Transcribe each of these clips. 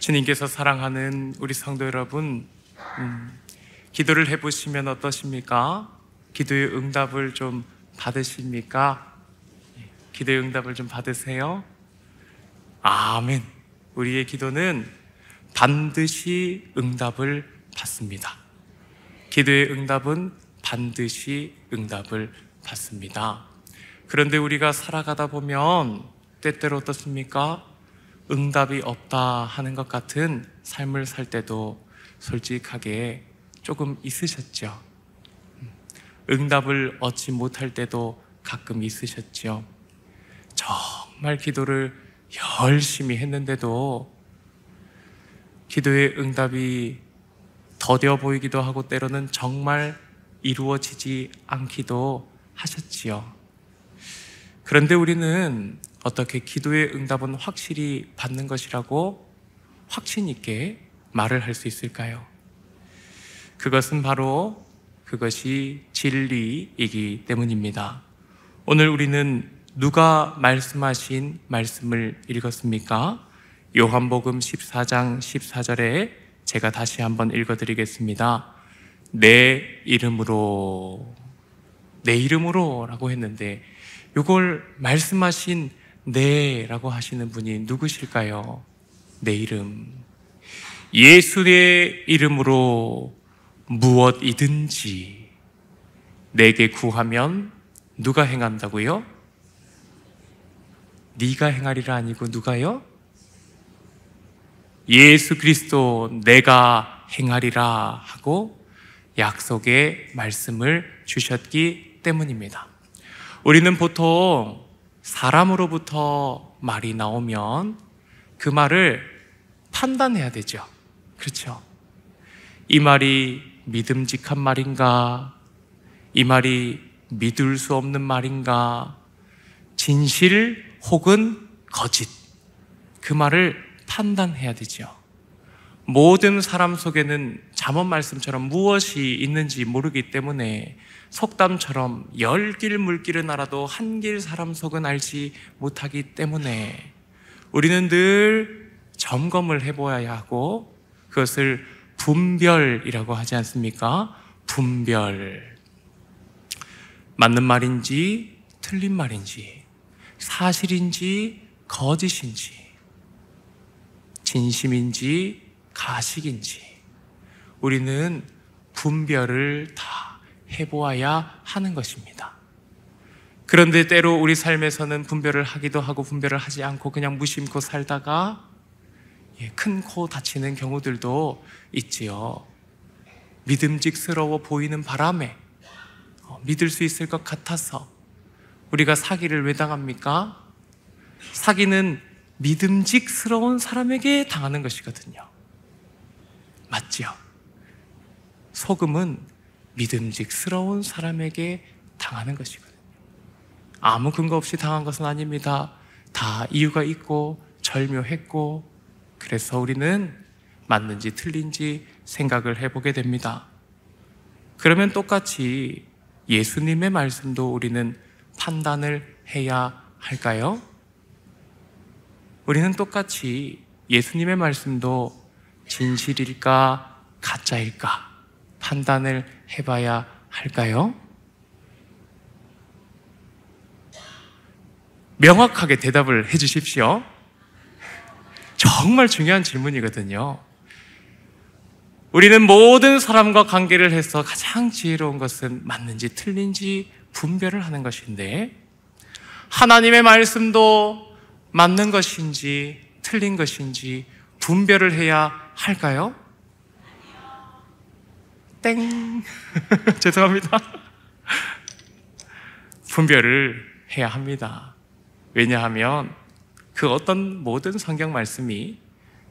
주님께서 사랑하는 우리 성도 여러분, 기도를 해보시면 어떠십니까? 기도의 응답을 좀 받으십니까? 기도의 응답을 좀 받으세요? 아멘. 우리의 기도는 반드시 응답을 받습니다. 기도의 응답은 반드시 응답을 받습니다. 그런데 우리가 살아가다 보면 때때로 어떻습니까? 응답이 없다 하는 것 같은 삶을 살 때도 솔직하게 조금 있으셨죠. 응답을 얻지 못할 때도 가끔 있으셨죠. 정말 기도를 열심히 했는데도 기도의 응답이 더뎌 보이기도 하고 때로는 정말 이루어지지 않기도 하셨지요. 그런데 우리는 어떻게 기도의 응답은 확실히 받는 것이라고 확신 있게 말을 할 수 있을까요? 그것은 바로 그것이 진리이기 때문입니다. 오늘 우리는 누가 말씀하신 말씀을 읽었습니까? 요한복음 14장 14절에 제가 다시 한번 읽어드리겠습니다. 내 이름으로 라고 했는데 이걸 말씀하신 네라고 하시는 분이 누구실까요? 내 이름. 예수의 이름으로 무엇이든지 내게 구하면 누가 행한다고요? 네가 행하리라 아니고 누가요? 예수 그리스도 내가 행하리라 하고 약속의 말씀을 주셨기 때문입니다. 우리는 보통 사람으로부터 말이 나오면 그 말을 판단해야 되죠. 그렇죠? 이 말이 믿음직한 말인가? 이 말이 믿을 수 없는 말인가? 진실 혹은 거짓. 그 말을 판단해야 되죠. 모든 사람 속에는 잠언 말씀처럼 무엇이 있는지 모르기 때문에 속담처럼 10길 물길은 알아도 한 길 사람 속은 알지 못하기 때문에 우리는 늘 점검을 해보아야 하고 그것을 분별이라고 하지 않습니까? 분별. 맞는 말인지 틀린 말인지 사실인지 거짓인지 진심인지 가식인지 우리는 분별을 다 해보아야 하는 것입니다. 그런데 때로 우리 삶에서는 분별을 하기도 하고 분별을 하지 않고 그냥 무심코 살다가 큰 코 다치는 경우들도 있지요. 믿음직스러워 보이는 바람에 믿을 수 있을 것 같아서 우리가 사기를 왜 당합니까? 사기는 믿음직스러운 사람에게 당하는 것이거든요. 맞지요? 속음은 믿음직스러운 사람에게 당하는 것이거든요. 아무 근거 없이 당한 것은 아닙니다. 다 이유가 있고 절묘했고 그래서 우리는 맞는지 틀린지 생각을 해보게 됩니다. 그러면 똑같이 예수님의 말씀도 우리는 판단을 해야 할까요? 우리는 똑같이 예수님의 말씀도 진실일까 가짜일까 판단을 해봐야 할까요? 명확하게 대답을 해주십시오. 정말 중요한 질문이거든요. 우리는 모든 사람과 관계를 해서 가장 지혜로운 것은 맞는지 틀린지 분별을 하는 것인데 하나님의 말씀도 맞는 것인지 틀린 것인지 분별을 해야 할까요? 땡. 죄송합니다. 분별을 해야 합니다. 왜냐하면 그 어떤 모든 성경 말씀이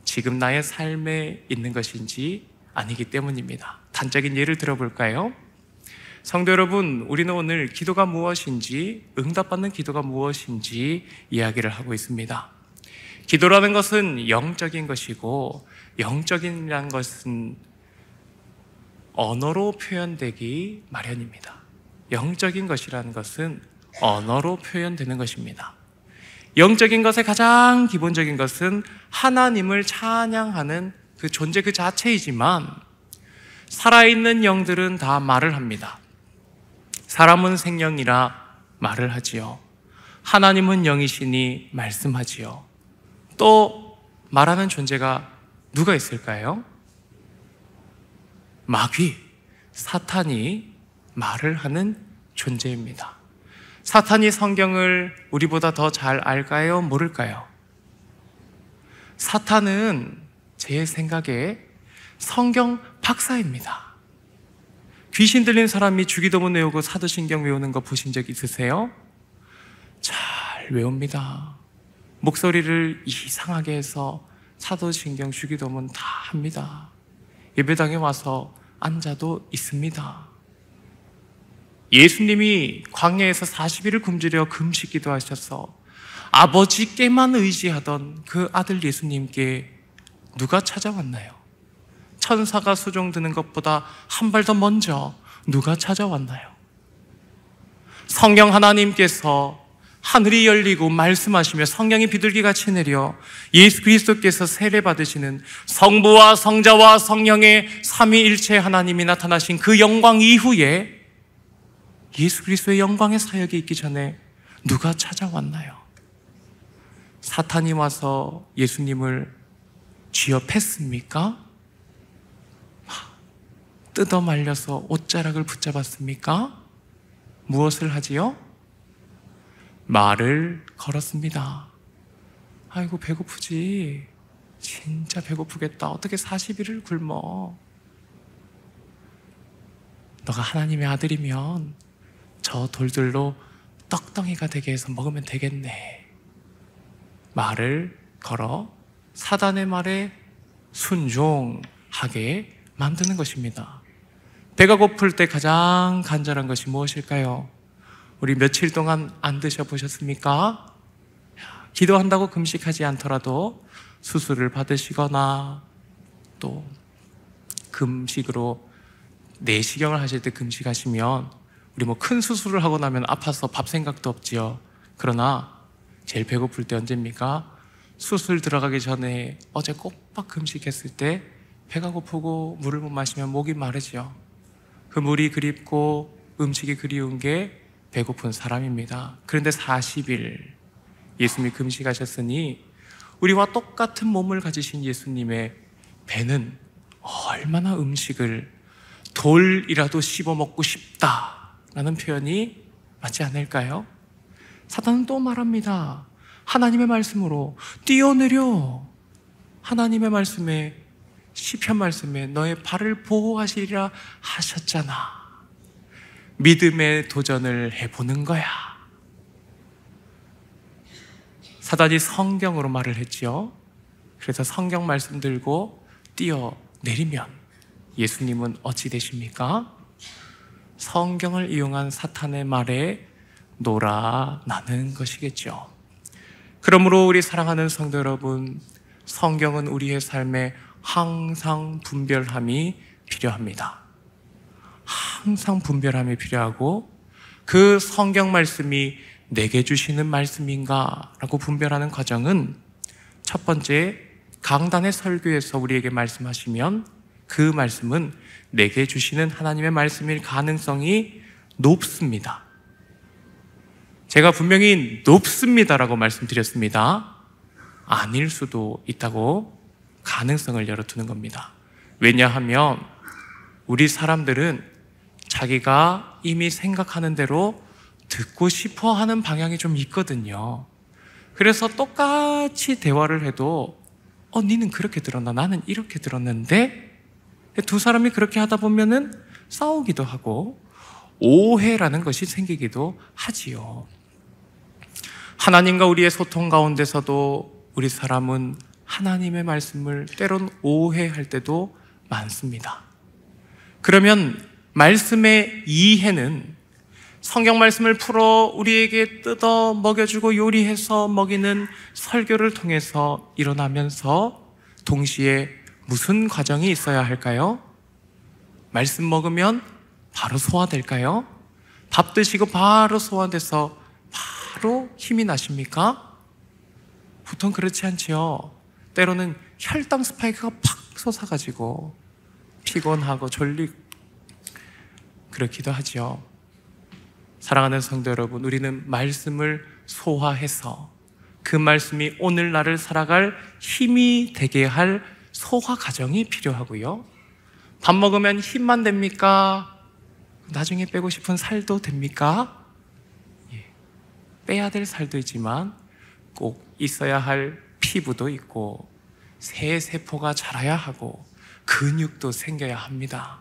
지금 나의 삶에 있는 것인지 아니기 때문입니다. 단적인 예를 들어볼까요? 성도 여러분, 우리는 오늘 기도가 무엇인지, 응답받는 기도가 무엇인지 이야기를 하고 있습니다. 기도라는 것은 영적인 것이고 영적인이라는 것은 언어로 표현되기 마련입니다. 영적인 것이라는 것은 언어로 표현되는 것입니다. 영적인 것의 가장 기본적인 것은 하나님을 찬양하는 그 존재 그 자체이지만 살아있는 영들은 다 말을 합니다. 사람은 생명이라 말을 하지요. 하나님은 영이시니 말씀하지요. 또 말하는 존재가 누가 있을까요? 마귀, 사탄이 말을 하는 존재입니다. 사탄이 성경을 우리보다 더 잘 알까요? 모를까요? 사탄은 제 생각에 성경 박사입니다. 귀신 들린 사람이 주기도문 외우고 사도신경 외우는 거 보신 적 있으세요? 잘 외웁니다. 목소리를 이상하게 해서 사도신경, 주기도문 다 합니다. 예배당에 와서 앉아도 있습니다. 예수님이 광야에서 40일을 굶주려 금식 기도하셔서 아버지께만 의지하던 그 아들 예수님께 누가 찾아왔나요? 천사가 수종 드는 것보다 한 발 더 먼저 누가 찾아왔나요? 성령 하나님께서 하늘이 열리고 말씀하시며 성령이 비둘기같이 내려 예수 그리스도께서 세례 받으시는 성부와 성자와 성령의 삼위일체 하나님이 나타나신 그 영광 이후에 예수 그리스도의 영광의 사역이 있기 전에 누가 찾아왔나요? 사탄이 와서 예수님을 쥐어 팼습니까? 뜯어 말려서 옷자락을 붙잡았습니까? 무엇을 하지요? 말을 걸었습니다. 아이고 배고프지. 진짜 배고프겠다. 어떻게 40일을 굶어. 너가 하나님의 아들이면 저 돌들로 떡덩이가 되게 해서 먹으면 되겠네. 말을 걸어 사단의 말에 순종하게 만드는 것입니다. 배가 고플 때 가장 간절한 것이 무엇일까요? 우리 며칠 동안 안 드셔보셨습니까? 기도한다고 금식하지 않더라도 수술을 받으시거나 또 금식으로 내시경을 하실 때 금식하시면 우리 뭐 큰 수술을 하고 나면 아파서 밥 생각도 없지요. 그러나 제일 배고플 때 언제입니까? 수술 들어가기 전에 어제 꼬박 금식했을 때 배가 고프고 물을 못 마시면 목이 마르죠. 그 물이 그립고 음식이 그리운 게 배고픈 사람입니다. 그런데 40일 예수님이 금식하셨으니 우리와 똑같은 몸을 가지신 예수님의 배는 얼마나 음식을 돌이라도 씹어먹고 싶다라는 표현이 맞지 않을까요? 사탄은 또 말합니다. 하나님의 말씀으로 뛰어내려. 하나님의 말씀에 시편 말씀에 너의 발을 보호하시리라 하셨잖아. 믿음의 도전을 해보는 거야. 사단이 성경으로 말을 했지요. 그래서 성경 말씀 들고 뛰어내리면 예수님은 어찌 되십니까? 성경을 이용한 사탄의 말에 놀아나는 것이겠죠. 그러므로 우리 사랑하는 성도 여러분, 성경은 우리의 삶에 항상 분별함이 필요합니다. 항상 분별함이 필요하고 그 성경 말씀이 내게 주시는 말씀인가 라고 분별하는 과정은 첫 번째, 강단의 설교에서 우리에게 말씀하시면 그 말씀은 내게 주시는 하나님의 말씀일 가능성이 높습니다. 제가 분명히 높습니다라고 말씀드렸습니다. 아닐 수도 있다고 가능성을 열어두는 겁니다. 왜냐하면 우리 사람들은 자기가 이미 생각하는 대로 듣고 싶어 하는 방향이 좀 있거든요. 그래서 똑같이 대화를 해도 니는 그렇게 들었나? 나는 이렇게 들었는데? 두 사람이 그렇게 하다 보면은 싸우기도 하고 오해라는 것이 생기기도 하지요. 하나님과 우리의 소통 가운데서도 우리 사람은 하나님의 말씀을 때론 오해할 때도 많습니다. 그러면 말씀의 이해는 성경 말씀을 풀어 우리에게 뜯어 먹여주고 요리해서 먹이는 설교를 통해서 일어나면서 동시에 무슨 과정이 있어야 할까요? 말씀 먹으면 바로 소화될까요? 밥 드시고 바로 소화돼서 바로 힘이 나십니까? 보통 그렇지 않지요. 때로는 혈당 스파이크가 팍 솟아가지고 피곤하고 졸리고 그렇기도 하죠. 사랑하는 성도 여러분, 우리는 말씀을 소화해서 그 말씀이 오늘 나를 살아갈 힘이 되게 할 소화 과정이 필요하고요. 밥 먹으면 힘만 됩니까? 나중에 빼고 싶은 살도 됩니까? 빼야 될 살도 있지만 꼭 있어야 할 피부도 있고 새 세포가 자라야 하고 근육도 생겨야 합니다.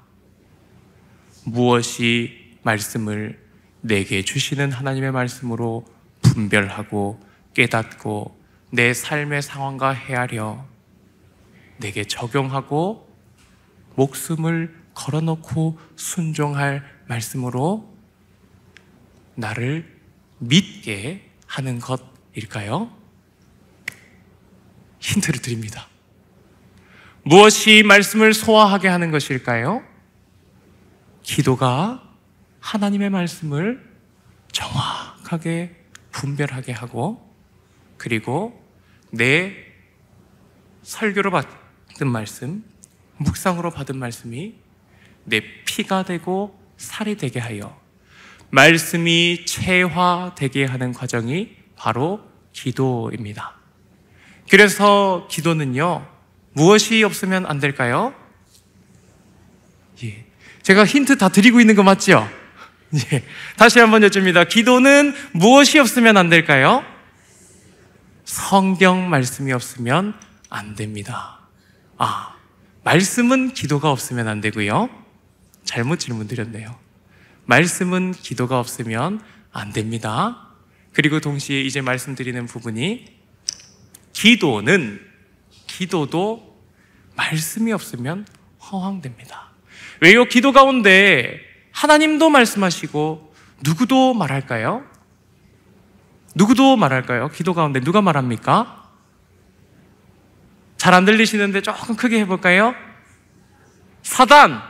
무엇이 말씀을 내게 주시는 하나님의 말씀으로 분별하고 깨닫고 내 삶의 상황과 헤아려 내게 적용하고 목숨을 걸어놓고 순종할 말씀으로 나를 믿게 하는 것일까요? 힌트를 드립니다. 무엇이 말씀을 소화하게 하는 것일까요? 기도가 하나님의 말씀을 정확하게 분별하게 하고 그리고 내 설교로 받은 말씀, 묵상으로 받은 말씀이 내 피가 되고 살이 되게 하여 말씀이 체화되게 하는 과정이 바로 기도입니다. 그래서 기도는요, 무엇이 없으면 안 될까요? 제가 힌트 다 드리고 있는 거 맞죠? 다시 한번 여쭙니다. 기도는 무엇이 없으면 안 될까요? 성경 말씀이 없으면 안 됩니다. 말씀은 기도가 없으면 안 되고요. 잘못 질문 드렸네요. 말씀은 기도가 없으면 안 됩니다. 그리고 동시에 이제 말씀드리는 부분이 기도도 말씀이 없으면 허황됩니다. 왜요? 기도 가운데 하나님도 말씀하시고 누구도 말할까요? 누구도 말할까요? 기도 가운데 누가 말합니까? 잘 안 들리시는데 조금 크게 해볼까요? 사단!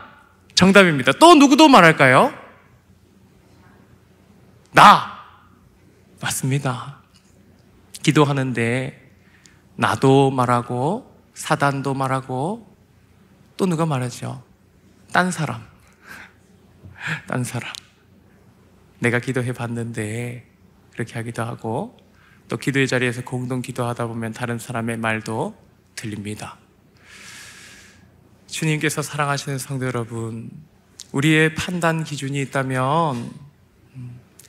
정답입니다. 또 누구도 말할까요? 나! 맞습니다. 기도하는데 나도 말하고 사단도 말하고 또 누가 말하죠? 딴 사람. 내가 기도해 봤는데 그렇게 하기도 하고 또 기도의 자리에서 공동 기도하다 보면 다른 사람의 말도 들립니다. 주님께서 사랑하시는 성도 여러분, 우리의 판단 기준이 있다면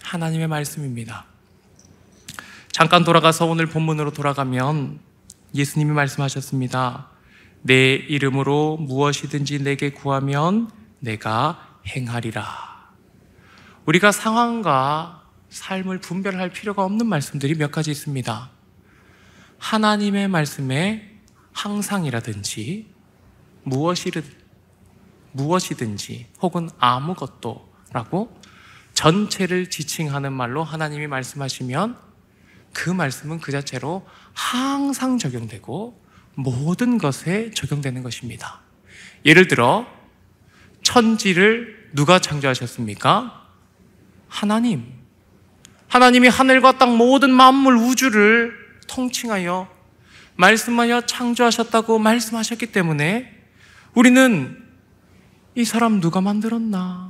하나님의 말씀입니다. 잠깐 돌아가서 오늘 본문으로 돌아가면 예수님이 말씀하셨습니다. 내 이름으로 무엇이든지 내게 구하면 내가 행하리라. 우리가 상황과 삶을 분별할 필요가 없는 말씀들이 몇 가지 있습니다. 하나님의 말씀에 항상이라든지 무엇이든지 혹은 아무것도 라고 전체를 지칭하는 말로 하나님이 말씀하시면 그 말씀은 그 자체로 항상 적용되고 모든 것에 적용되는 것입니다. 예를 들어 천지를 누가 창조하셨습니까? 하나님이 하늘과 땅 모든 만물 우주를 통칭하여 말씀하여 창조하셨다고 말씀하셨기 때문에 우리는 이 사람 누가 만들었나?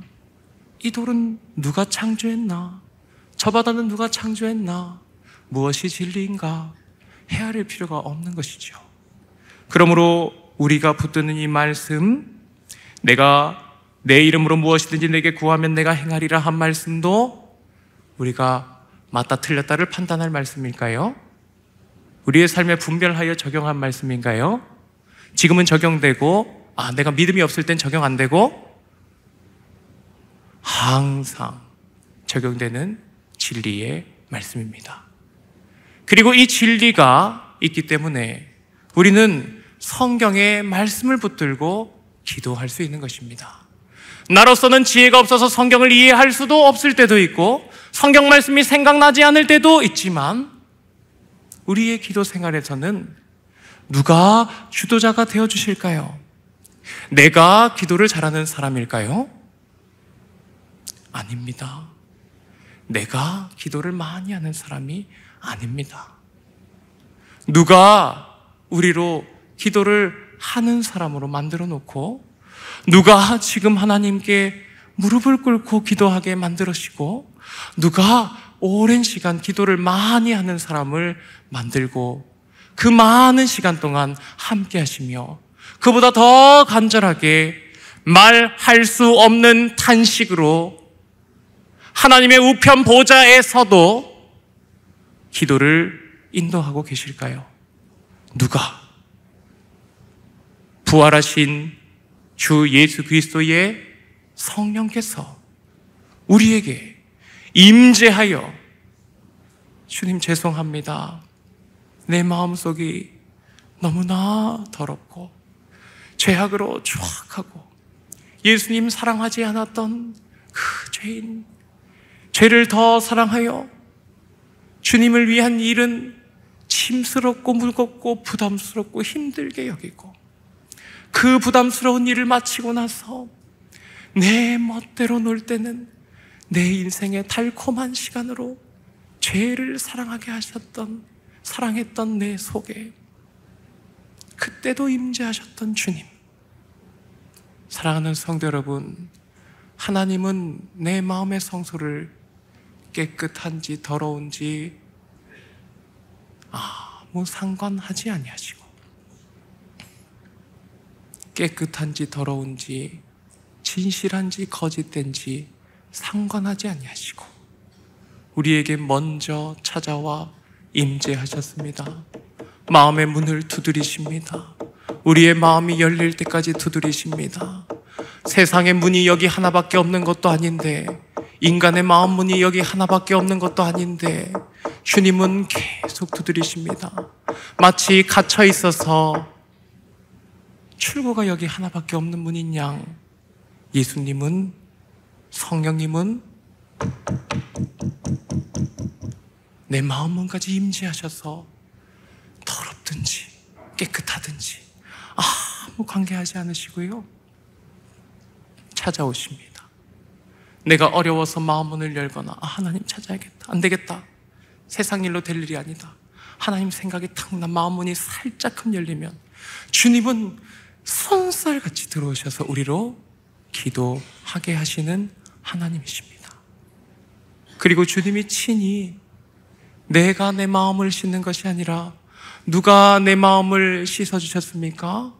이 돌은 누가 창조했나? 저 바다는 누가 창조했나? 무엇이 진리인가? 헤아릴 필요가 없는 것이죠. 그러므로 우리가 붙드는 이 말씀, 내가 내 이름으로 무엇이든지 내게 구하면 내가 행하리라 한 말씀도 우리가 맞다 틀렸다를 판단할 말씀일까요? 우리의 삶에 분별하여 적용한 말씀인가요? 지금은 적용되고 내가 믿음이 없을 땐 적용 안 되고 항상 적용되는 진리의 말씀입니다. 그리고 이 진리가 있기 때문에 우리는 성경의 말씀을 붙들고 기도할 수 있는 것입니다. 나로서는 지혜가 없어서 성경을 이해할 수도 없을 때도 있고 성경 말씀이 생각나지 않을 때도 있지만 우리의 기도 생활에서는 누가 주도자가 되어주실까요? 내가 기도를 잘하는 사람일까요? 아닙니다. 내가 기도를 많이 하는 사람이 아닙니다. 누가 우리로 기도를 하는 사람으로 만들어 놓고, 누가 지금 하나님께 무릎을 꿇고 기도하게 만들으시고, 누가 오랜 시간 기도를 많이 하는 사람을 만들고, 그 많은 시간 동안 함께 하시며, 그보다 더 간절하게 말할 수 없는 탄식으로 하나님의 우편 보좌에 서도 기도를 인도하고 계실까요? 누가? 부활하신 주 예수 그리스도의 성령께서 우리에게 임재하여, 주님 죄송합니다, 내 마음속이 너무나 더럽고 죄악으로 추악하고 예수님 사랑하지 않았던 그 죄인, 죄를 더 사랑하여 주님을 위한 일은 짐스럽고 무겁고 부담스럽고 힘들게 여기고, 그 부담스러운 일을 마치고 나서 내 멋대로 놀 때는 내 인생의 달콤한 시간으로 죄를 사랑하게 하셨던, 사랑했던 내 속에 그때도 임재하셨던 주님. 사랑하는 성도 여러분, 하나님은 내 마음의 성소를 깨끗한지 더러운지 아무 상관하지 아니하시고, 깨끗한지 더러운지 진실한지 거짓된지 상관하지 아니하시고 우리에게 먼저 찾아와 임재하셨습니다. 마음의 문을 두드리십니다. 우리의 마음이 열릴 때까지 두드리십니다. 세상의 문이 여기 하나밖에 없는 것도 아닌데, 인간의 마음 문이 여기 하나밖에 없는 것도 아닌데, 주님은 계속 두드리십니다. 마치 갇혀 있어서 출구가 여기 하나밖에 없는 문인 양, 예수님은, 성령님은 내 마음 문까지 임재하셔서 더럽든지 깨끗하든지 아무 관계하지 않으시고요, 찾아오십니다. 내가 어려워서 마음 문을 열거나 하나님 찾아야겠다, 안 되겠다, 세상 일로 될 일이 아니다, 하나님 생각이 탁 나 마음 문이 살짝금 열리면 주님은 손살같이 들어오셔서 우리로 기도하게 하시는 하나님이십니다. 그리고 주님이 친히 내가 내 마음을 씻는 것이 아니라 누가 내 마음을 씻어주셨습니까?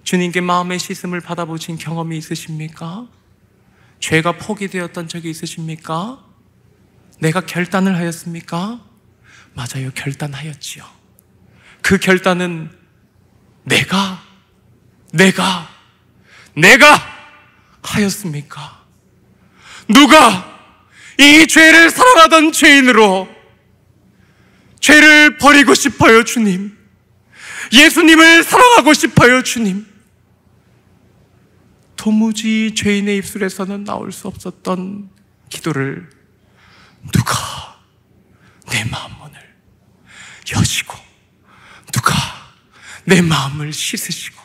주님께 마음의 씻음을 받아보신 경험이 있으십니까? 죄가 포기되었던 적이 있으십니까? 내가 결단을 하였습니까? 맞아요, 결단하였지요. 그 결단은 내가 하였습니까? 누가 이 죄를 사랑하던 죄인으로 죄를 버리고 싶어요, 주님. 예수님을 사랑하고 싶어요, 주님. 도무지 죄인의 입술에서는 나올 수 없었던 기도를 누가 내 마음 문을 여시고, 누가 내 마음을 씻으시고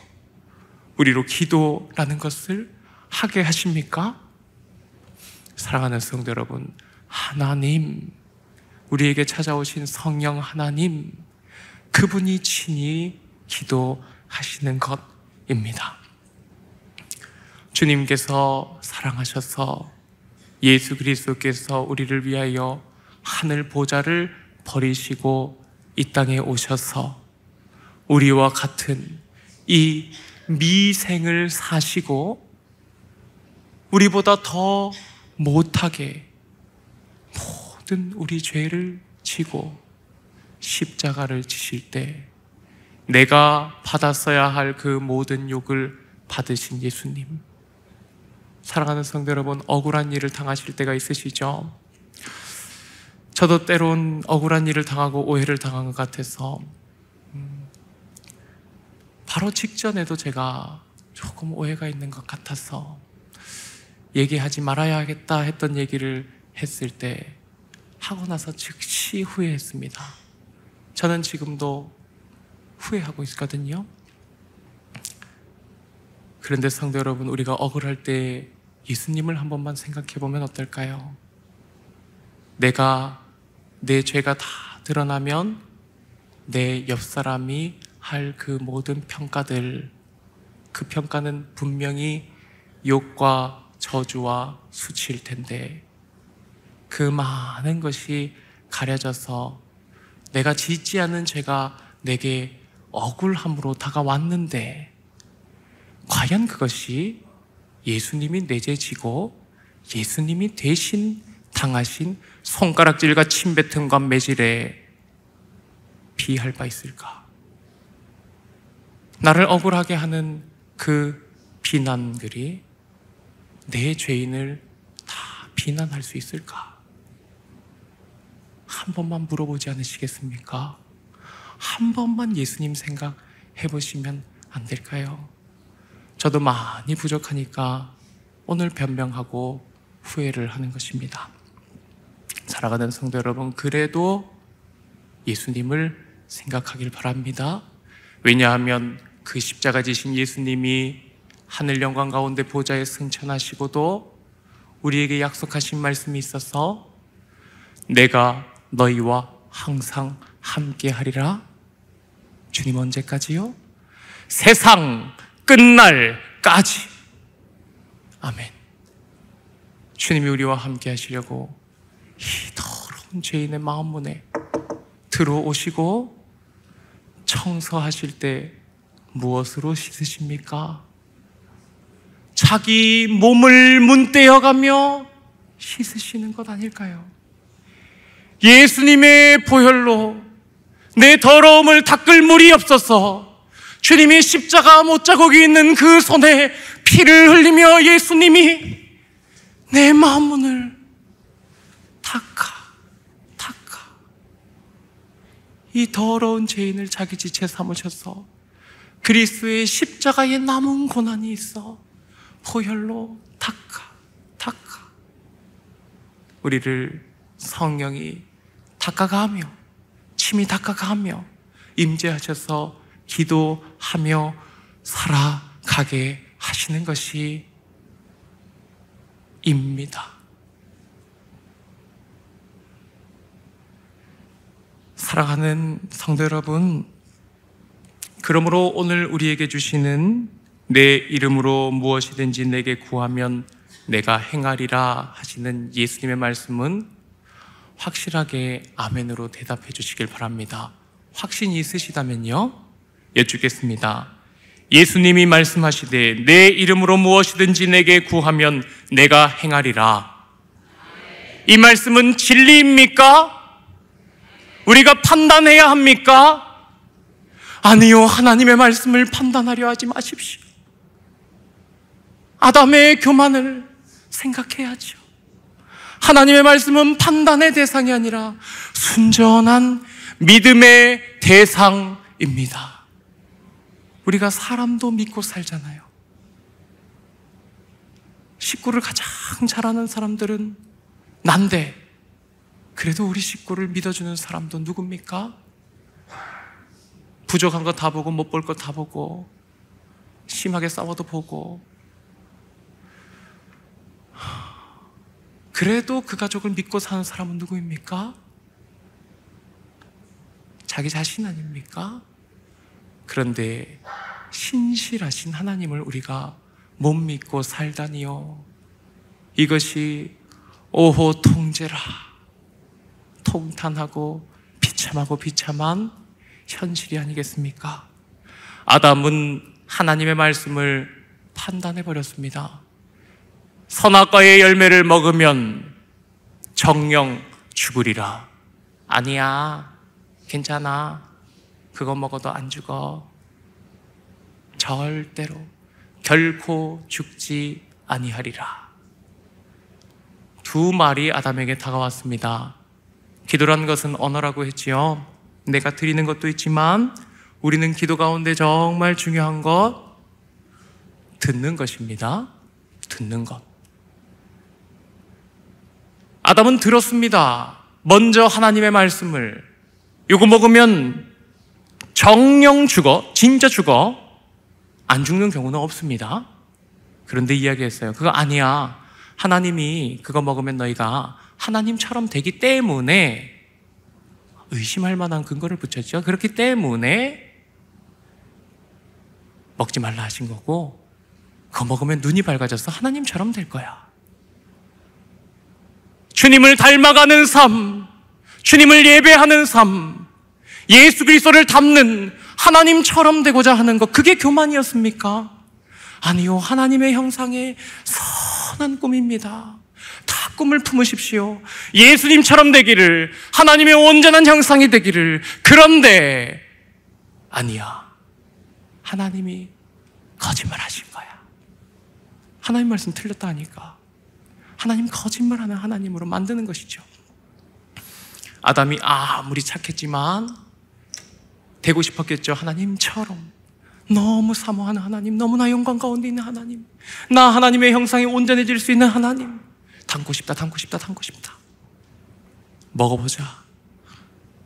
우리로 기도라는 것을 하게 하십니까? 사랑하는 성도 여러분, 하나님, 우리에게 찾아오신 성령 하나님, 그분이 친히 기도하시는 것입니다. 주님께서 사랑하셔서 예수 그리스도께서 우리를 위하여 하늘 보좌를 버리시고 이 땅에 오셔서 우리와 같은 이 미생을 사시고 우리보다 더 못하게 모든 우리 죄를 지고 십자가를 지실 때 내가 받았어야 할 그 모든 욕을 받으신 예수님. 사랑하는 성도 여러분, 억울한 일을 당하실 때가 있으시죠? 저도 때론 억울한 일을 당하고 오해를 당한 것 같아서 바로 직전에도 제가 조금 오해가 있는 것 같아서 얘기하지 말아야겠다 했던 얘기를 했을 때 하고 나서 즉시 후회했습니다. 저는 지금도 후회하고 있거든요. 그런데 성도 여러분, 우리가 억울할 때 예수님을 한 번만 생각해 보면 어떨까요? 내 죄가 다 드러나면 내 옆 사람이 할 그 모든 평가들, 그 평가는 분명히 욕과 저주와 수치일 텐데, 그 많은 것이 가려져서 내가 짓지 않은 죄가 내게 억울함으로 다가왔는데, 과연 그것이 예수님이 내 죄 지고 예수님이 대신 당하신 손가락질과 침뱉음과 매질에 비할 바 있을까? 나를 억울하게 하는 그 비난글이 내 죄인을 다 비난할 수 있을까? 한 번만 물어보지 않으시겠습니까? 한 번만 예수님 생각해 보시면 안 될까요? 저도 많이 부족하니까 오늘 변명하고 후회를 하는 것입니다. 살아가는 성도 여러분, 그래도 예수님을 생각하길 바랍니다. 왜냐하면 그 십자가 지신 예수님이 하늘 영광 가운데 보좌에 승천하시고도 우리에게 약속하신 말씀이 있어서 내가 너희와 항상 함께 하리라. 주님 언제까지요? 세상 끝날까지. 아멘. 주님이 우리와 함께 하시려고 이 더러운 죄인의 마음 문에 들어오시고 청소하실 때 무엇으로 씻으십니까? 자기 몸을 문대어가며 씻으시는 것 아닐까요? 예수님의 보혈로 내 더러움을 닦을 물이 없어서 주님이 십자가 못자국이 있는 그 손에 피를 흘리며 예수님이 내 마음 문을 닦아 이 더러운 죄인을 자기 지체 삼으셔서 그리스도의 십자가에 남은 고난이 있어 보혈로 닦아 우리를 성령이 닦아가며 침이 닦아가며 임재하셔서 기도하며 살아가게 하시는 것이 입니다. 사랑하는 성도 여러분, 그러므로 오늘 우리에게 주시는 내 이름으로 무엇이든지 내게 구하면 내가 행하리라 하시는 예수님의 말씀은 확실하게 아멘으로 대답해 주시길 바랍니다. 확신이 있으시다면요, 여쭙겠습니다. 예수님이 말씀하시되 내 이름으로 무엇이든지 내게 구하면 내가 행하리라. 이 말씀은 진리입니까? 우리가 판단해야 합니까? 아니요, 하나님의 말씀을 판단하려 하지 마십시오. 아담의 교만을 생각해야죠. 하나님의 말씀은 판단의 대상이 아니라 순전한 믿음의 대상입니다. 우리가 사람도 믿고 살잖아요. 식구를 가장 잘하는 사람들은 난데, 그래도 우리 식구를 믿어주는 사람도 누굽니까? 부족한 거 다 보고 못 볼 거 다 보고 심하게 싸워도 보고, 그래도 그 가족을 믿고 사는 사람은 누구입니까? 자기 자신 아닙니까? 그런데 신실하신 하나님을 우리가 못 믿고 살다니요, 이것이 오호 통제라, 통탄하고 비참한 현실이 아니겠습니까? 아담은 하나님의 말씀을 판단해버렸습니다. 선악과의 열매를 먹으면 정령 죽으리라. 아니야, 괜찮아, 그거 먹어도 안 죽어. 절대로 결코 죽지 아니하리라. 두 말이 아담에게 다가왔습니다. 기도라는 것은 언어라고 했지요. 내가 드리는 것도 있지만 우리는 기도 가운데 정말 중요한 것, 듣는 것입니다. 듣는 것. 아담은 들었습니다. 먼저 하나님의 말씀을. 이거 먹으면 정령 죽어, 진짜 죽어. 안 죽는 경우는 없습니다. 그런데 이야기했어요. 그거 아니야. 하나님이 그거 먹으면 너희가 하나님처럼 되기 때문에 의심할 만한 근거를 붙였죠. 그렇기 때문에 먹지 말라 하신 거고, 그거 먹으면 눈이 밝아져서 하나님처럼 될 거야. 주님을 닮아가는 삶, 주님을 예배하는 삶, 예수 그리스도를 닮는 하나님처럼 되고자 하는 것, 그게 교만이었습니까? 아니요, 하나님의 형상의 선한 꿈입니다. 다 꿈을 품으십시오. 예수님처럼 되기를, 하나님의 온전한 형상이 되기를. 그런데 아니야, 하나님이 거짓말하신 거야. 하나님 말씀 틀렸다 하니까 하나님 거짓말하는 하나님으로 만드는 것이죠. 아담이 아무리 착했지만 되고 싶었겠죠. 하나님처럼. 너무 사모하는 하나님, 너무나 영광 가운데 있는 하나님, 나 하나님의 형상이 온전해질 수 있는 하나님, 닮고 싶다, 닮고 싶다, 닮고 싶다. 먹어보자,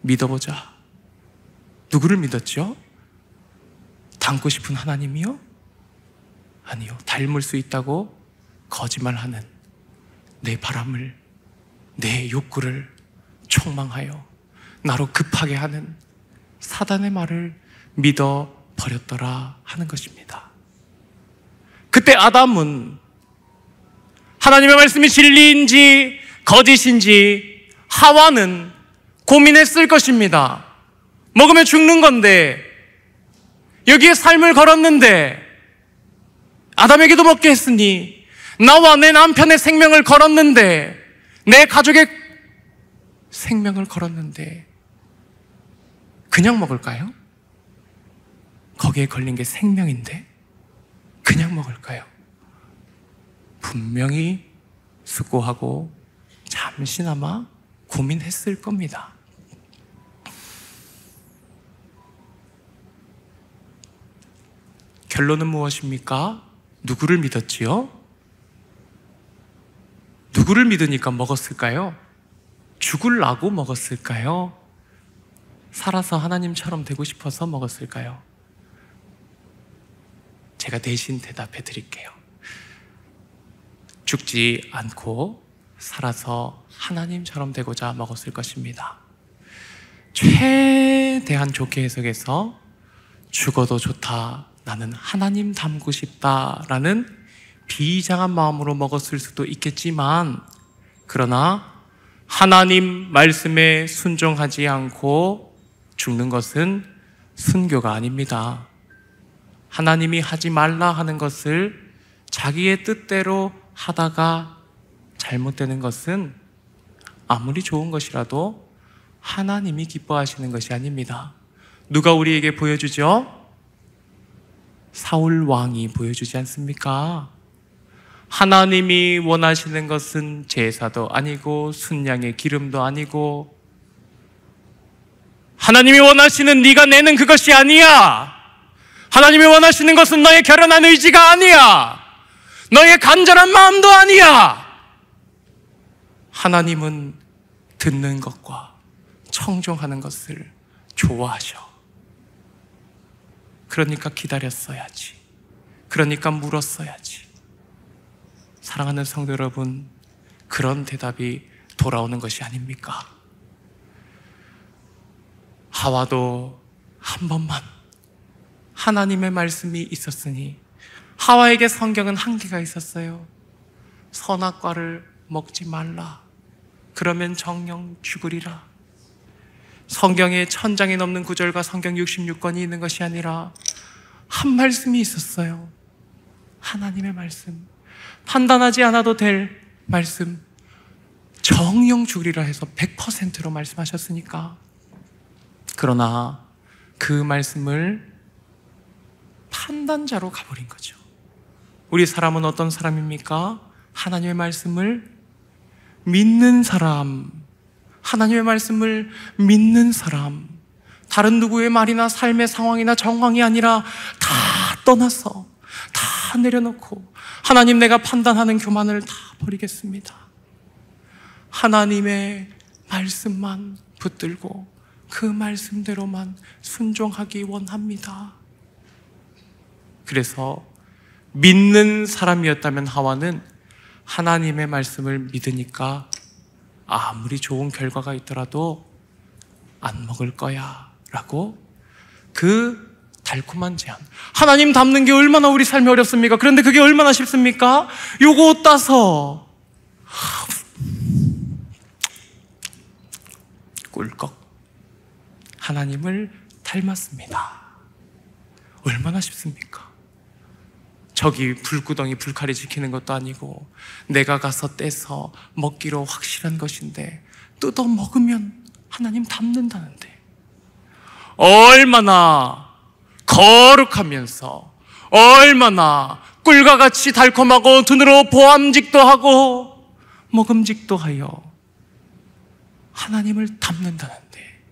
믿어보자. 누구를 믿었죠? 닮고 싶은 하나님이요? 아니요, 닮을 수 있다고 거짓말하는 내 바람을, 내 욕구를 촉망하여 나로 급하게 하는 사단의 말을 믿어 버렸더라 하는 것입니다. 그때 아담은 하나님의 말씀이 진리인지 거짓인지, 하와는 고민했을 것입니다. 먹으면 죽는 건데, 여기에 삶을 걸었는데, 아담에게도 먹게 했으니 나와 내 남편의 생명을 걸었는데, 내 가족의 생명을 걸었는데 그냥 먹을까요? 거기에 걸린 게 생명인데 그냥 먹을까요? 분명히 숙고하고 잠시나마 고민했을 겁니다. 결론은 무엇입니까? 누구를 믿었지요? 누구를 믿으니까 먹었을까요? 죽으려고 먹었을까요? 살아서 하나님처럼 되고 싶어서 먹었을까요? 제가 대신 대답해 드릴게요. 죽지 않고 살아서 하나님처럼 되고자 먹었을 것입니다. 최대한 좋게 해석해서 죽어도 좋다, 나는 하나님 닮고 싶다라는 비장한 마음으로 먹었을 수도 있겠지만, 그러나 하나님 말씀에 순종하지 않고 죽는 것은 순교가 아닙니다. 하나님이 하지 말라 하는 것을 자기의 뜻대로 하다가 잘못되는 것은 아무리 좋은 것이라도 하나님이 기뻐하시는 것이 아닙니다. 누가 우리에게 보여주죠? 사울 왕이 보여주지 않습니까? 하나님이 원하시는 것은 제사도 아니고 순양의 기름도 아니고, 하나님이 원하시는 네가 내는 그것이 아니야. 하나님이 원하시는 것은 너의 결연한 의지가 아니야. 너의 간절한 마음도 아니야. 하나님은 듣는 것과 청종하는 것을 좋아하셔. 그러니까 기다렸어야지. 그러니까 물었어야지. 사랑하는 성도 여러분, 그런 대답이 돌아오는 것이 아닙니까? 하와도 한 번만 하나님의 말씀이 있었으니, 하와에게 성경은 한계가 있었어요. 선악과를 먹지 말라, 그러면 정녕 죽으리라. 성경에 1000장이 넘는 구절과 성경 66권이 있는 것이 아니라 한 말씀이 있었어요. 하나님의 말씀, 판단하지 않아도 될 말씀, 정녕 죽으리라 해서 100%로 말씀하셨으니까. 그러나 그 말씀을 판단자로 가버린 거죠. 우리 사람은 어떤 사람입니까? 하나님의 말씀을 믿는 사람, 하나님의 말씀을 믿는 사람, 다른 누구의 말이나 삶의 상황이나 정황이 아니라 다 떠나서, 다 내려놓고 하나님, 내가 판단하는 교만을 다 버리겠습니다. 하나님의 말씀만 붙들고 그 말씀대로만 순종하기 원합니다. 그래서 믿는 사람이었다면 하와는 하나님의 말씀을 믿으니까 아무리 좋은 결과가 있더라도 안 먹을 거야 라고 그 달콤한 제안. 하나님 닮는 게 얼마나 우리 삶이 어렵습니까? 그런데 그게 얼마나 쉽습니까? 요거 따서 꿀꺽 하나님을 닮았습니다. 얼마나 쉽습니까? 저기 불구덩이 불칼이 지키는 것도 아니고 내가 가서 떼서 먹기로 확실한 것인데 뜯어 먹으면 하나님 닮는다는데 얼마나 거룩하면서 얼마나 꿀과 같이 달콤하고 눈으로 보암직도 하고 먹음직도 하여 하나님을 닮는다는데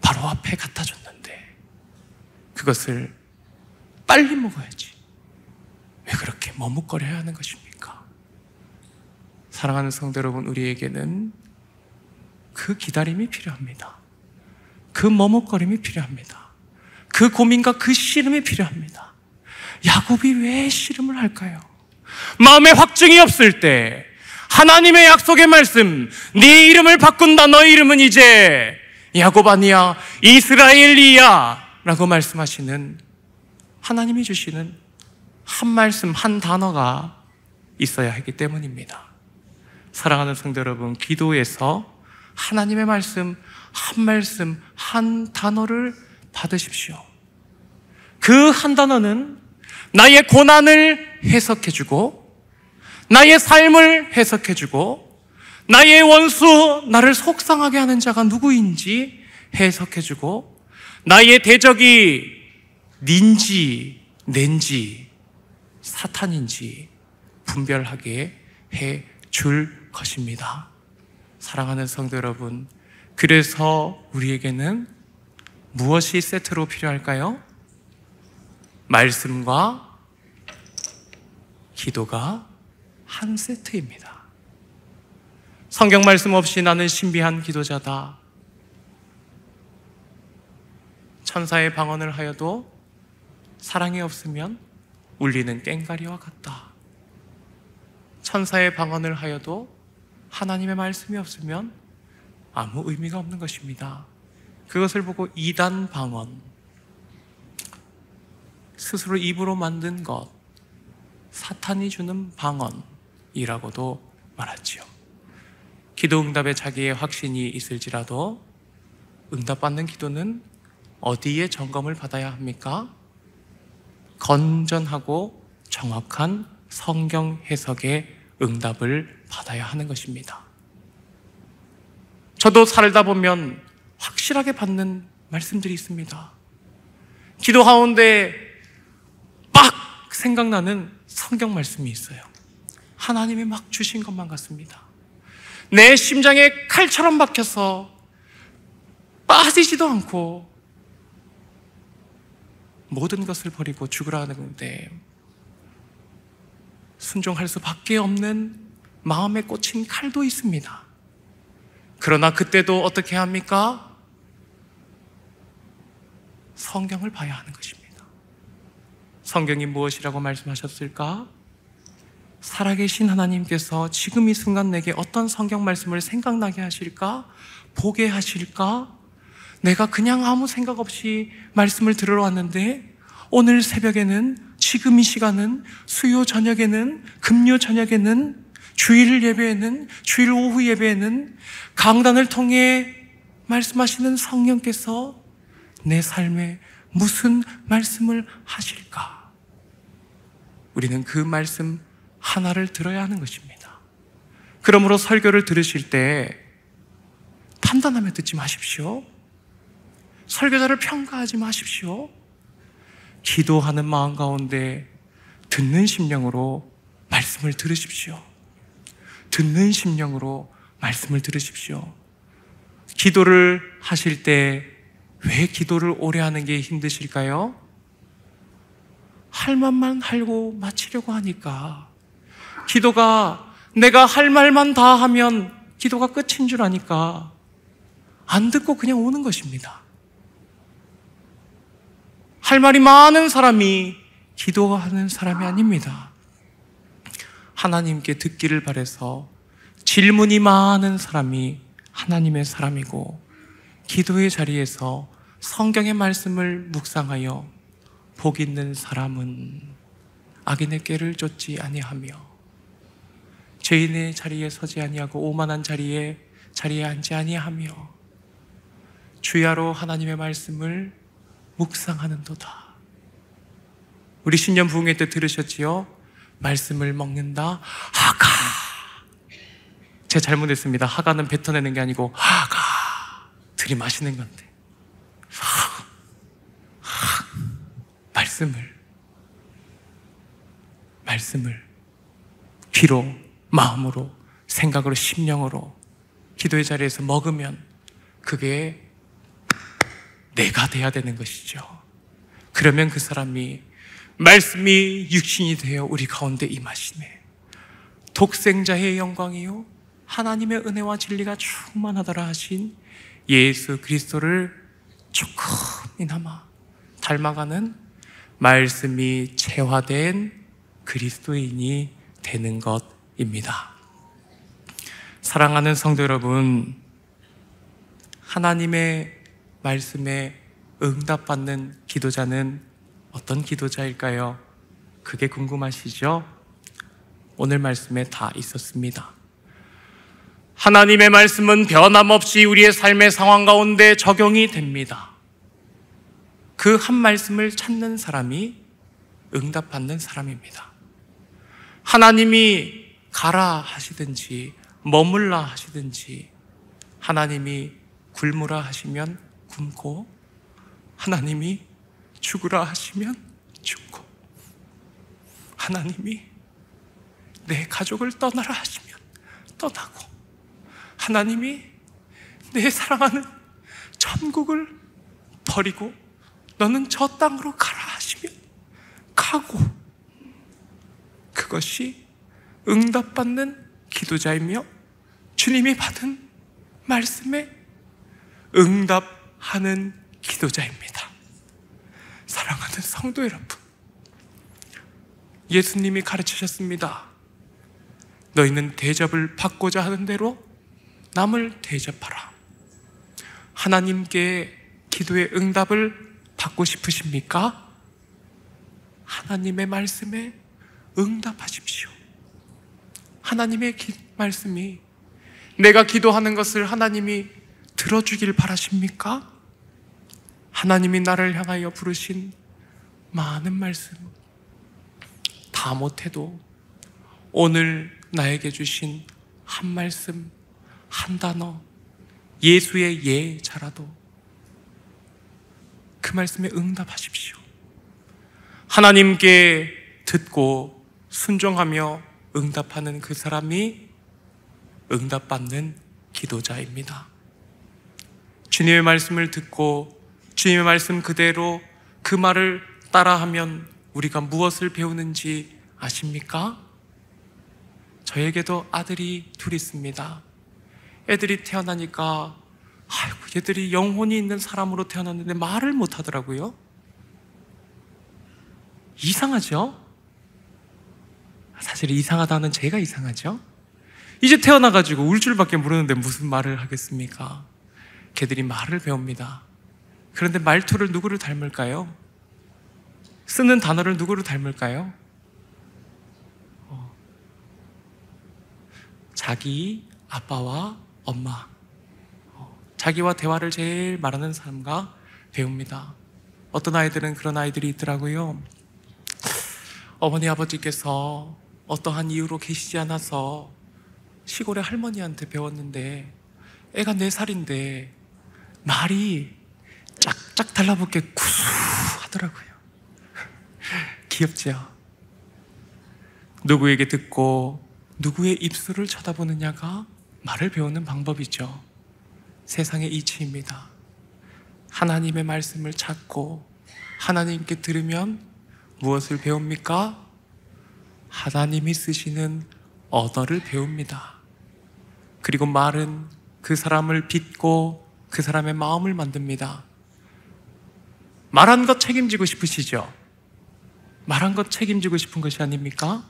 바로 앞에 갖다 줬는데 그것을 빨리 먹어야지 왜 그렇게 머뭇거려야 하는 것입니까? 사랑하는 성도 여러분, 우리에게는 그 기다림이 필요합니다. 그 머뭇거림이 필요합니다. 그 고민과 그 씨름이 필요합니다. 야곱이 왜 씨름을 할까요? 마음에 확증이 없을 때 하나님의 약속의 말씀, 네 이름을 바꾼다. 너의 이름은 이제 야곱 아니야 이스라엘이야 라고 말씀하시는 하나님이 주시는 한 말씀, 한 단어가 있어야 하기 때문입니다. 사랑하는 성도 여러분, 기도에서 하나님의 말씀, 한 말씀, 한 단어를 받으십시오. 그 한 단어는 나의 고난을 해석해주고 나의 삶을 해석해주고 나의 원수, 나를 속상하게 하는 자가 누구인지 해석해주고 나의 대적이 닌지 낸지 사탄인지 분별하게 해줄 것입니다. 사랑하는 성도 여러분, 그래서 우리에게는 무엇이 세트로 필요할까요? 말씀과 기도가 한 세트입니다. 성경 말씀 없이 나는 신비한 기도자다. 천사의 방언을 하여도 사랑이 없으면 울리는 꽹과리와 같다. 천사의 방언을 하여도 하나님의 말씀이 없으면 아무 의미가 없는 것입니다. 그것을 보고 이단 방언, 스스로 입으로 만든 것, 사탄이 주는 방언이라고도 말하지요. 기도 응답에 자기의 확신이 있을지라도 응답받는 기도는 어디에 점검을 받아야 합니까? 건전하고 정확한 성경 해석의 응답을 받아야 하는 것입니다. 저도 살다 보면 확실하게 받는 말씀들이 있습니다. 기도 가운데 빡 생각나는 성경 말씀이 있어요. 하나님이 막 주신 것만 같습니다. 내 심장에 칼처럼 박혀서 빠지지도 않고 모든 것을 버리고 죽으라 하는데 순종할 수밖에 없는 마음에 꽂힌 칼도 있습니다. 그러나 그때도 어떻게 합니까? 성경을 봐야 하는 것입니다. 성경이 무엇이라고 말씀하셨을까? 살아계신 하나님께서 지금 이 순간 내게 어떤 성경 말씀을 생각나게 하실까? 보게 하실까? 내가 그냥 아무 생각 없이 말씀을 들으러 왔는데 오늘 새벽에는, 지금 이 시간은, 수요 저녁에는, 금요 저녁에는, 주일 예배에는, 주일 오후 예배에는 강단을 통해 말씀하시는 성령께서 내 삶에 무슨 말씀을 하실까? 우리는 그 말씀 하나를 들어야 하는 것입니다. 그러므로 설교를 들으실 때 판단하며 듣지 마십시오. 설교자를 평가하지 마십시오. 기도하는 마음 가운데 듣는 심령으로 말씀을 들으십시오. 듣는 심령으로 말씀을 들으십시오. 기도를 하실 때 왜 기도를 오래 하는 게 힘드실까요? 할 말만 하고 마치려고 하니까, 기도가 내가 할 말만 다 하면 기도가 끝인 줄 아니까 안 듣고 그냥 오는 것입니다. 할 말이 많은 사람이 기도하는 사람이 아닙니다. 하나님께 듣기를 바라서 질문이 많은 사람이 하나님의 사람이고, 기도의 자리에서 성경의 말씀을 묵상하여 복 있는 사람은 악인의 꾀를 쫓지 아니하며 죄인의 자리에 서지 아니하고 오만한 자리에 앉지 아니하며 주야로 하나님의 말씀을 묵상하는도다. 우리 신년 부흥회 때 들으셨지요? 말씀을 먹는다. 하가. 제가 잘못했습니다. 하가는 뱉어내는 게 아니고 하가. 들이마시는 건데. 말씀을 귀로, 마음으로, 생각으로, 심령으로 기도의 자리에서 먹으면 그게 내가 돼야 되는 것이죠. 그러면 그 사람이 말씀이 육신이 되어 우리 가운데 임하시네. 독생자의 영광이요 하나님의 은혜와 진리가 충만하더라 하신 예수 그리스도를 조금이나마 닮아가는 말씀이 체화된 그리스도인이 되는 것입니다. 사랑하는 성도 여러분, 하나님의 말씀에 응답받는 기도자는 어떤 기도자일까요? 그게 궁금하시죠? 오늘 말씀에 다 있었습니다. 하나님의 말씀은 변함없이 우리의 삶의 상황 가운데 적용이 됩니다. 그 한 말씀을 찾는 사람이 응답받는 사람입니다. 하나님이 가라 하시든지 머물라 하시든지, 하나님이 굶으라 하시면 굶고 하나님이 죽으라 하시면 죽고, 하나님이 내 가족을 떠나라 하시면 떠나고, 하나님이 내 사랑하는 천국을 버리고 너는 저 땅으로 가라 하시면 가고, 그것이 응답받는 기도자이며 주님이 받은 말씀에 응답하는 기도자입니다. 사랑하는 성도 여러분, 예수님이 가르치셨습니다. 너희는 대접을 받고자 하는 대로 남을 대접하라. 하나님께 기도의 응답을 받고 싶으십니까? 하나님의 말씀에 응답하십시오. 하나님의 말씀이, 내가 기도하는 것을 하나님이 들어주길 바라십니까? 하나님이 나를 향하여 부르신 많은 말씀 다 못해도 오늘 나에게 주신 한 말씀, 한 단어, 예수의 예자라도 그 말씀에 응답하십시오. 하나님께 듣고 순종하며 응답하는 그 사람이 응답받는 기도자입니다. 주님의 말씀을 듣고 주님의 말씀 그대로 그 말을 따라하면 우리가 무엇을 배우는지 아십니까? 저에게도 아들이 둘 있습니다. 애들이 태어나니까 아이고, 얘들이 영혼이 있는 사람으로 태어났는데 말을 못 하더라고요. 이상하죠? 사실 이상하다는 제가 이상하죠? 이제 태어나가지고 울 줄밖에 모르는데 무슨 말을 하겠습니까? 걔들이 말을 배웁니다. 그런데 말투를 누구를 닮을까요? 쓰는 단어를 누구를 닮을까요? 자기 아빠와 엄마, 자기와 대화를 제일 말하는 사람과 배웁니다. 어떤 아이들은 그런 아이들이 있더라고요. 어머니 아버지께서 어떠한 이유로 계시지 않아서 시골의 할머니한테 배웠는데 애가 4살인데 말이 짝짝 달라붙게 구수하더라고요. 귀엽죠? 누구에게 듣고 누구의 입술을 쳐다보느냐가 말을 배우는 방법이죠. 세상의 이치입니다. 하나님의 말씀을 찾고 하나님께 들으면 무엇을 배웁니까? 하나님이 쓰시는 언어를 배웁니다. 그리고 말은 그 사람을 빚고 그 사람의 마음을 만듭니다. 말한 것 책임지고 싶으시죠? 말한 것 책임지고 싶은 것이 아닙니까?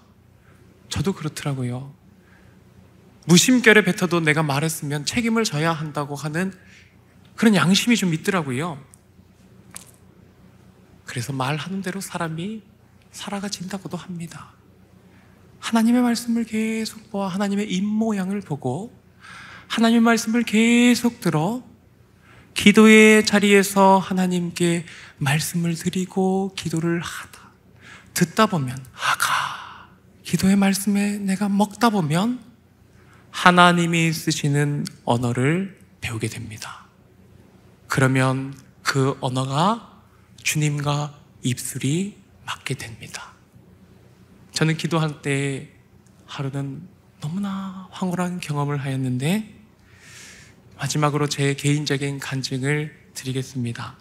저도 그렇더라고요. 무심결에 뱉어도 내가 말했으면 책임을 져야 한다고 하는 그런 양심이 좀 있더라고요. 그래서 말하는 대로 사람이 살아가진다고도 합니다. 하나님의 말씀을 계속 보아 하나님의 입모양을 보고 하나님의 말씀을 계속 들어 기도의 자리에서 하나님께 말씀을 드리고 기도를 듣다 보면 기도의 말씀에 내가 먹다 보면 하나님이 쓰시는 언어를 배우게 됩니다. 그러면 그 언어가 주님과 입술이 맞게 됩니다. 저는 기도할 때 하루는 너무나 황홀한 경험을 하였는데 마지막으로 제 개인적인 간증을 드리겠습니다.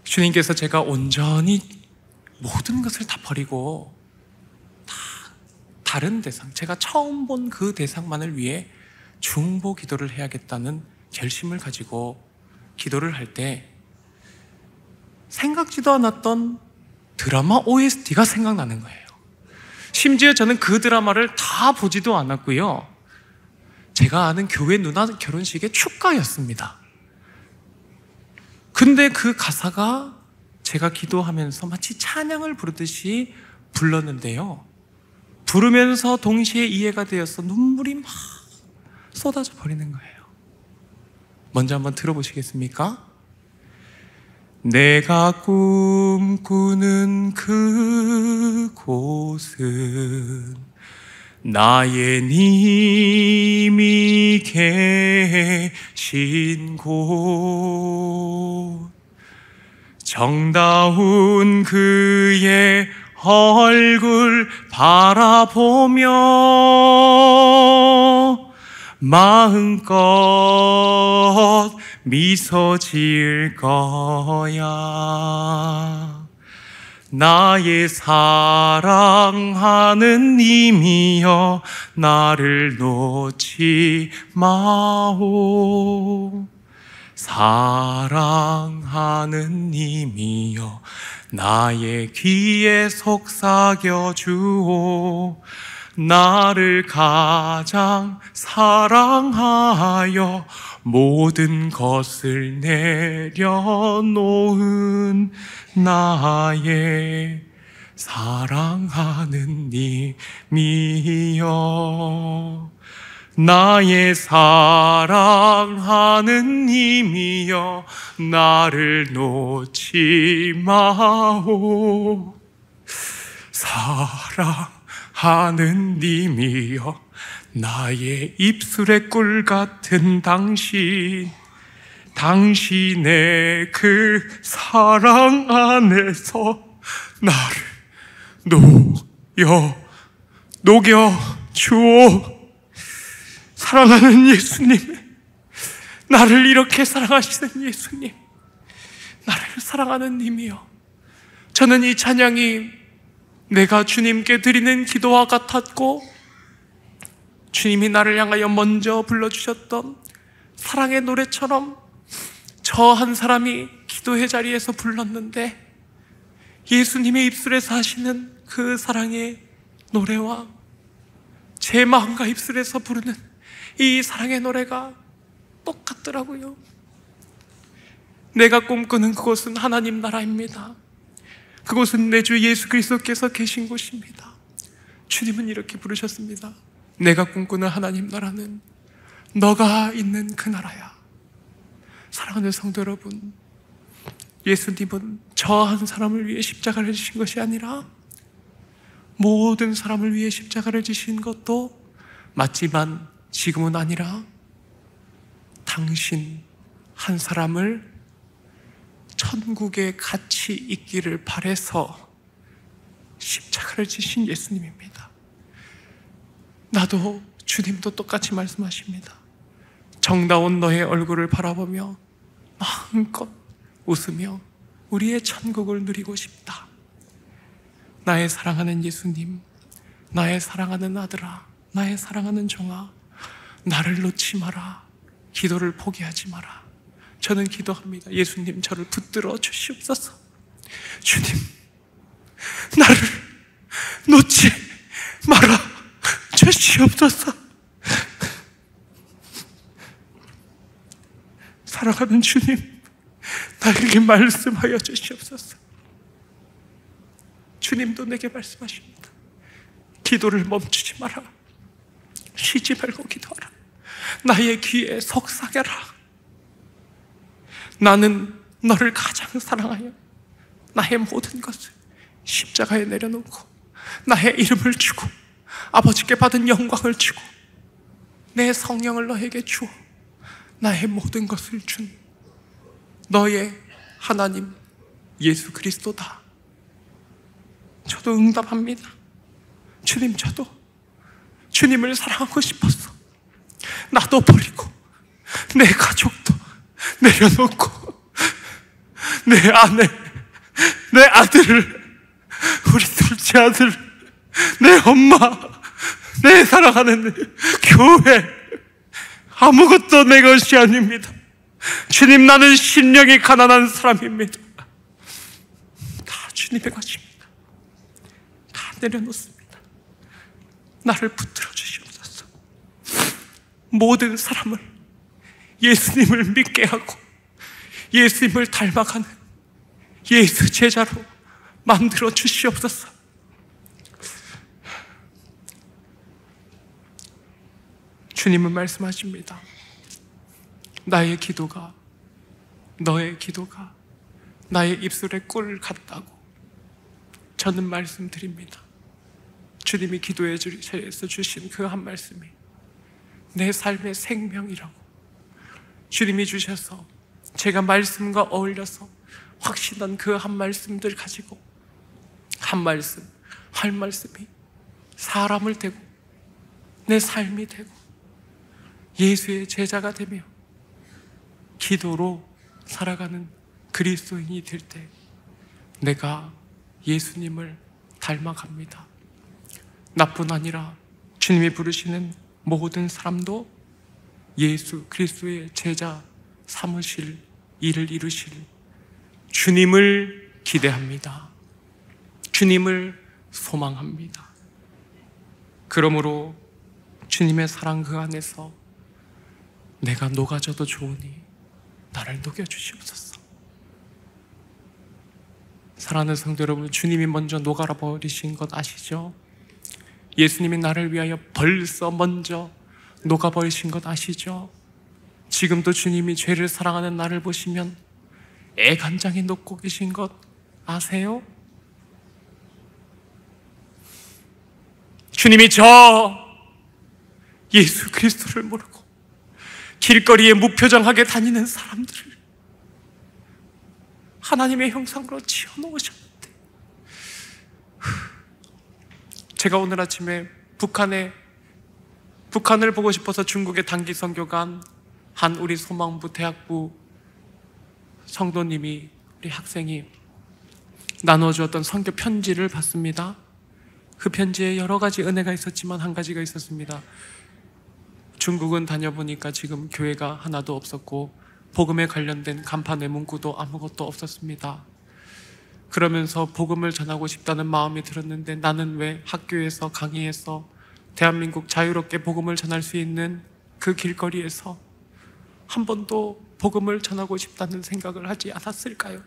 주님께서 제가 온전히 모든 것을 다 버리고 다른 대상, 제가 처음 본 그 대상만을 위해 중보 기도를 해야겠다는 결심을 가지고 기도를 할 때 생각지도 않았던 드라마 OST가 생각나는 거예요. 심지어 저는 그 드라마를 다 보지도 않았고요. 제가 아는 교회 누나 결혼식의 축가였습니다. 근데 그 가사가 제가 기도하면서 마치 찬양을 부르듯이 불렀는데요. 부르면서 동시에 이해가 되어서 눈물이 막 쏟아져 버리는 거예요. 먼저 한번 들어보시겠습니까? 내가 꿈꾸는 그곳은 나의 님이 계신 곳, 정다운 그의 얼굴 바라보며 마음껏 미소 지을 거야. 나의 사랑하는 님이여 나를 놓지 마오. 사랑하는 님이여 나의 귀에 속삭여 주오. 나를 가장 사랑하여 모든 것을 내려놓은 나의 사랑하는 님이여, 나의 사랑하는 님이여 나를 놓지 마오. 사랑하는 님이여 나의 입술의 꿀 같은 당신의 그 사랑 안에서 나를 녹여주오. 사랑하는 예수님, 나를 이렇게 사랑하시는 예수님, 나를 사랑하는 님이여, 저는 이 찬양이 내가 주님께 드리는 기도와 같았고 주님이 나를 향하여 먼저 불러주셨던 사랑의 노래처럼 저 한 사람이 기도의 자리에서 불렀는데 예수님의 입술에서 하시는 그 사랑의 노래와 제 마음과 입술에서 부르는 이 사랑의 노래가 똑같더라고요. 내가 꿈꾸는 그곳은 하나님 나라입니다. 그곳은 내 주 예수 그리스도께서 계신 곳입니다. 주님은 이렇게 부르셨습니다. 내가 꿈꾸는 하나님 나라는 너가 있는 그 나라야. 사랑하는 성도 여러분, 예수님은 저 한 사람을 위해 십자가를 지신 것이 아니라 모든 사람을 위해 십자가를 지신 것도 맞지만 지금은 아니라 당신 한 사람을 천국에 같이 있기를 바래서 십자가를 지신 예수님입니다. 나도 주님도 똑같이 말씀하십니다. 정다운 너의 얼굴을 바라보며 마음껏 웃으며 우리의 천국을 누리고 싶다. 나의 사랑하는 예수님, 나의 사랑하는 아들아, 나의 사랑하는 종아, 나를 놓지 마라. 기도를 포기하지 마라. 저는 기도합니다. 예수님, 저를 붙들어 주시옵소서. 주님, 나를 놓지 말아 주시옵소서. 사랑하는 주님, 나에게 말씀하여 주시옵소서. 주님도 내게 말씀하십니다. 기도를 멈추지 마라. 쉬지 말고 기도하라. 나의 귀에 속삭여라. 나는 너를 가장 사랑하여 나의 모든 것을 십자가에 내려놓고 나의 이름을 주고 아버지께 받은 영광을 주고 내 성령을 너에게 주어 나의 모든 것을 준 너의 하나님 예수 그리스도다. 저도 응답합니다. 주님, 저도 주님을 사랑하고 싶었어. 나도 버리고 내 가족도 내려놓고 내 아내, 내 아들을, 우리 둘째 아들, 내 엄마, 내 사랑하는 교회, 아무것도 내 것이 아닙니다. 주님, 나는 심령이 가난한 사람입니다. 다 주님의 것입니다. 다 내려놓습니다. 나를 붙들어 주시옵소서. 모든 사람을 예수님을 믿게 하고 예수님을 닮아가는 예수 제자로 만들어 주시옵소서. 주님은 말씀하십니다. 나의 기도가, 너의 기도가 나의 입술에 꿀 같다고. 저는 말씀드립니다. 주님이 기도에 대해서 주신 그 한 말씀이 내 삶의 생명이라고. 주님이 주셔서 제가 말씀과 어울려서 확신한 그 한 말씀들 가지고 한 말씀, 할 말씀이 사람을 되고 내 삶이 되고 예수의 제자가 되며 기도로 살아가는 그리스도인이 될 때 내가 예수님을 닮아갑니다. 나뿐 아니라 주님이 부르시는 모든 사람도 예수 그리스도의 제자 삼으실 일을 이루실 주님을 기대합니다. 주님을 소망합니다. 그러므로 주님의 사랑 그 안에서 내가 녹아져도 좋으니 나를 녹여주시옵소서. 사랑하는 성도 여러분, 주님이 먼저 녹아라 버리신 것 아시죠? 예수님이 나를 위하여 벌써 먼저 녹아버리신 것 아시죠? 지금도 주님이 죄를 사랑하는 나를 보시면 애간장이 녹고 계신 것 아세요? 주님이 저 예수 그리스도를 모르고 길거리에 무표정하게 다니는 사람들을 하나님의 형상으로 지어놓으셨는데, 제가 오늘 아침에 북한을 보고 싶어서 중국에 단기 선교 간 한 우리 소망부 대학부 성도님이, 우리 학생이 나눠주었던 선교 편지를 봤습니다. 그 편지에 여러 가지 은혜가 있었지만 한 가지가 있었습니다. 중국은 다녀보니까 지금 교회가 하나도 없었고 복음에 관련된 간판 외문구도 아무것도 없었습니다. 그러면서 복음을 전하고 싶다는 마음이 들었는데 나는 왜 학교에서 강의해서 대한민국 자유롭게 복음을 전할 수 있는 그 길거리에서 한 번도 복음을 전하고 싶다는 생각을 하지 않았을까요?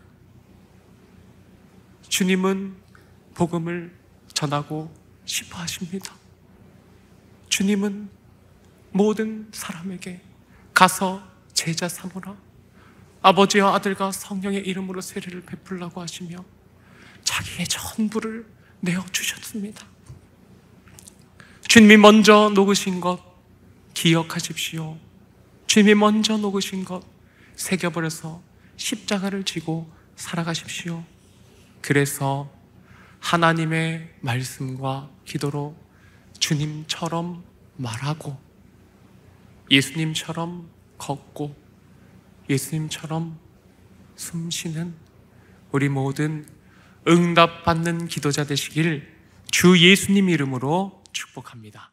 주님은 복음을 전하고 싶어 하십니다. 주님은 모든 사람에게 가서 제자 삼으라, 아버지와 아들과 성령의 이름으로 세례를 베풀라고 하시며 자기의 전부를 내어주셨습니다. 주님이 먼저 녹으신 것 기억하십시오. 주님이 먼저 녹으신 것 새겨버려서 십자가를 지고 살아가십시오. 그래서 하나님의 말씀과 기도로 주님처럼 말하고 예수님처럼 걷고 예수님처럼 숨쉬는 우리 모든 응답받는 기도자 되시길 주 예수님 이름으로 축복합니다.